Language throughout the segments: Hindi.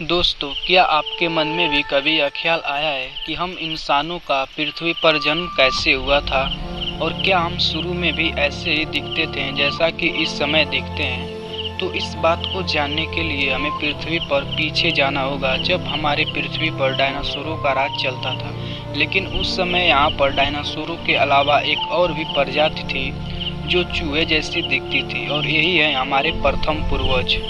दोस्तों, क्या आपके मन में भी कभी यह ख्याल आया है कि हम इंसानों का पृथ्वी पर जन्म कैसे हुआ था और क्या हम शुरू में भी ऐसे ही दिखते थे जैसा कि इस समय दिखते हैं? तो इस बात को जानने के लिए हमें पृथ्वी पर पीछे जाना होगा, जब हमारे पृथ्वी पर डायनासोरों का राज चलता था। लेकिन उस समय यहाँ पर डायनासोरों के अलावा एक और भी प्रजाति थी जो चूहे जैसी दिखती थी, और यही है हमारे प्रथम पूर्वज।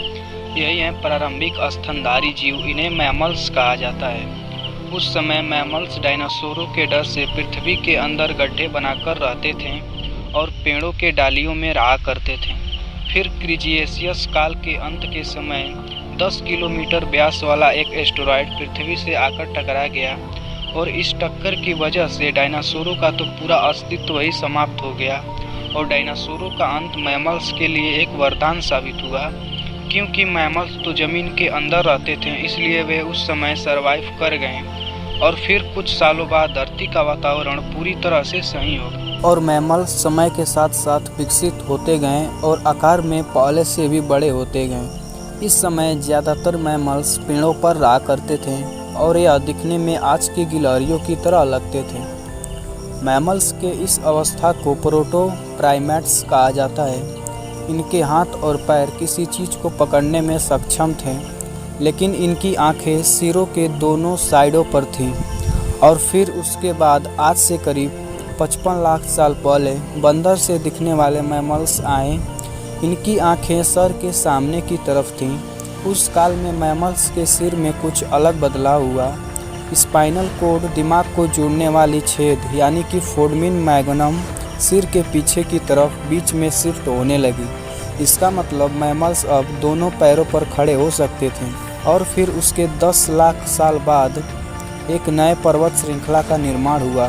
यही है प्रारंभिक स्तनधारी जीव, इन्हें मैमल्स कहा जाता है। उस समय मैमल्स डायनासोरों के डर से पृथ्वी के अंदर गड्ढे बनाकर रहते थे और पेड़ों के डालियों में रहा करते थे। फिर क्रीटेशियस काल के अंत के समय 10 किलोमीटर व्यास वाला एक एस्टेरॉयड पृथ्वी से आकर टकरा गया, और इस टक्कर की वजह से डायनासोरों का तो पूरा अस्तित्व ही समाप्त हो गया, और डायनासोरों का अंत मैमल्स के लिए एक वरदान साबित हुआ। क्योंकि मैमल्स तो ज़मीन के अंदर रहते थे, इसलिए वे उस समय सरवाइव कर गए, और फिर कुछ सालों बाद धरती का वातावरण पूरी तरह से सही हो गया और मैमल्स समय के साथ साथ विकसित होते गए और आकार में पहले से भी बड़े होते गए। इस समय ज़्यादातर मैमल्स पेड़ों पर रहा करते थे और यह दिखने में आज की गिलहरियों की तरह लगते थे। मैमल्स के इस अवस्था को प्रोटो प्राइमेट्स कहा जाता है। इनके हाथ और पैर किसी चीज़ को पकड़ने में सक्षम थे, लेकिन इनकी आंखें सिरों के दोनों साइडों पर थीं। और फिर उसके बाद आज से करीब 55 लाख साल पहले बंदर से दिखने वाले मैमल्स आए। इनकी आंखें सर के सामने की तरफ थीं। उस काल में मैमल्स के सिर में कुछ अलग बदलाव हुआ। स्पाइनल कोड, दिमाग को जोड़ने वाली छेद यानी कि फोरामेन मैग्नम सिर के पीछे की तरफ बीच में शिफ्ट होने लगी। इसका मतलब मैमल्स अब दोनों पैरों पर खड़े हो सकते थे। और फिर उसके 10 लाख साल बाद एक नए पर्वत श्रृंखला का निर्माण हुआ,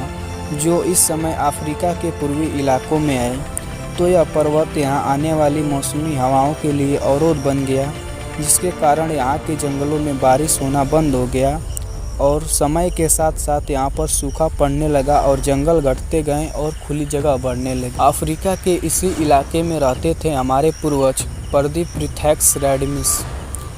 जो इस समय अफ्रीका के पूर्वी इलाकों में है। तो यह पर्वत यहाँ आने वाली मौसमी हवाओं के लिए अवरोध बन गया, जिसके कारण यहाँ के जंगलों में बारिश होना बंद हो गया, और समय के साथ साथ यहाँ पर सूखा पड़ने लगा और जंगल घटते गए और खुली जगह बढ़ने लगी। अफ्रीका के इसी इलाके में रहते थे हमारे पूर्वज पर्डिप्टेरैक्स रेडमिस,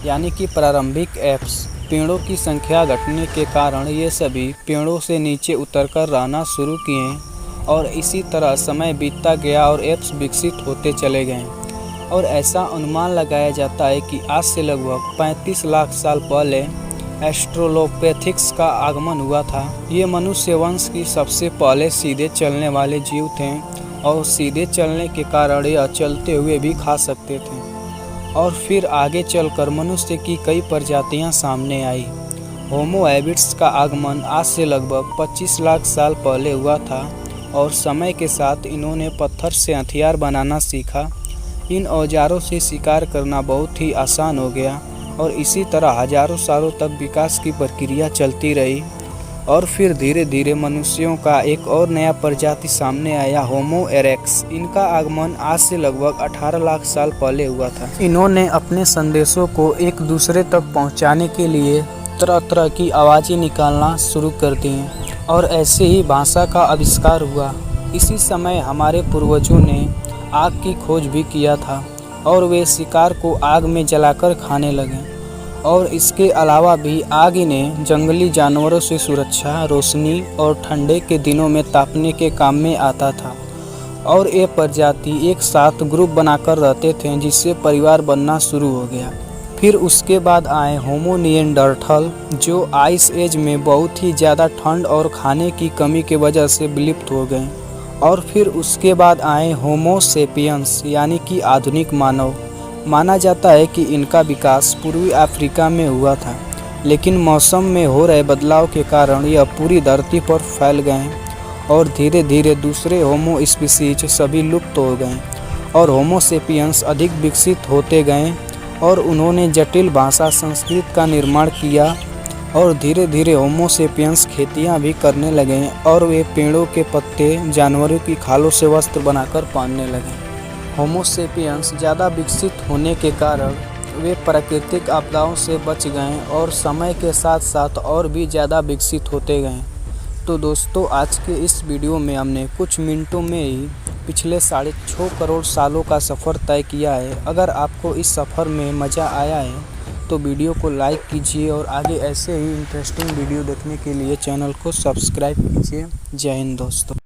यानी कि प्रारंभिक एप्स। पेड़ों की संख्या घटने के कारण ये सभी पेड़ों से नीचे उतरकर रहना शुरू किए, और इसी तरह समय बीतता गया और एप्स विकसित होते चले गए। और ऐसा अनुमान लगाया जाता है कि आज से लगभग 35 लाख साल पहले एस्ट्रोलोपिथेकस का आगमन हुआ था। ये मनुष्य वंश की सबसे पहले सीधे चलने वाले जीव थे, और सीधे चलने के कारण यह चलते हुए भी खा सकते थे। और फिर आगे चलकर मनुष्य की कई प्रजातियां सामने आई। होमो हैबिलिस का आगमन आज से लगभग 25 लाख साल पहले हुआ था, और समय के साथ इन्होंने पत्थर से हथियार बनाना सीखा। इन औजारों से शिकार करना बहुत ही आसान हो गया, और इसी तरह हजारों सालों तक विकास की प्रक्रिया चलती रही। और फिर धीरे धीरे मनुष्यों का एक और नया प्रजाति सामने आया, होमो इरेक्टस। इनका आगमन आज से लगभग 18 लाख साल पहले हुआ था। इन्होंने अपने संदेशों को एक दूसरे तक पहुंचाने के लिए तरह तरह की आवाज़ें निकालना शुरू कर दी, और ऐसे ही भाषा का आविष्कार हुआ। इसी समय हमारे पूर्वजों ने आग की खोज भी किया था, और वे शिकार को आग में जलाकर खाने लगे। और इसके अलावा भी आग इन्हें जंगली जानवरों से सुरक्षा, रोशनी और ठंडे के दिनों में तापने के काम में आता था। और ये प्रजाति एक साथ ग्रुप बनाकर रहते थे, जिससे परिवार बनना शुरू हो गया। फिर उसके बाद आए होमो निएंडरथल, जो आइस एज में बहुत ही ज़्यादा ठंड और खाने की कमी की वजह से विलुप्त हो गए। और फिर उसके बाद आए होमो सेपियंस, यानी कि आधुनिक मानव। माना जाता है कि इनका विकास पूर्वी अफ्रीका में हुआ था, लेकिन मौसम में हो रहे बदलाव के कारण यह पूरी धरती पर फैल गए, और धीरे धीरे दूसरे होमो स्पीशीज सभी लुप्त हो गए, और होमो सेपियंस अधिक विकसित होते गए, और उन्होंने जटिल भाषा संस्कृत का निर्माण किया। और धीरे धीरे होमो सेपियंस खेतियाँ भी करने लगे, और वे पेड़ों के पत्ते, जानवरों की खालों से वस्त्र बनाकर पहनने लगे। होमो सेपियंस ज़्यादा विकसित होने के कारण वे प्राकृतिक आपदाओं से बच गए, और समय के साथ साथ और भी ज़्यादा विकसित होते गए। तो दोस्तों, आज के इस वीडियो में हमने कुछ मिनटों में ही पिछले 6.5 करोड़ सालों का सफ़र तय किया है। अगर आपको इस सफ़र में मज़ा आया है तो वीडियो को लाइक कीजिए और आगे ऐसे ही इंटरेस्टिंग वीडियो देखने के लिए चैनल को सब्सक्राइब कीजिए। जय हिंद दोस्तों।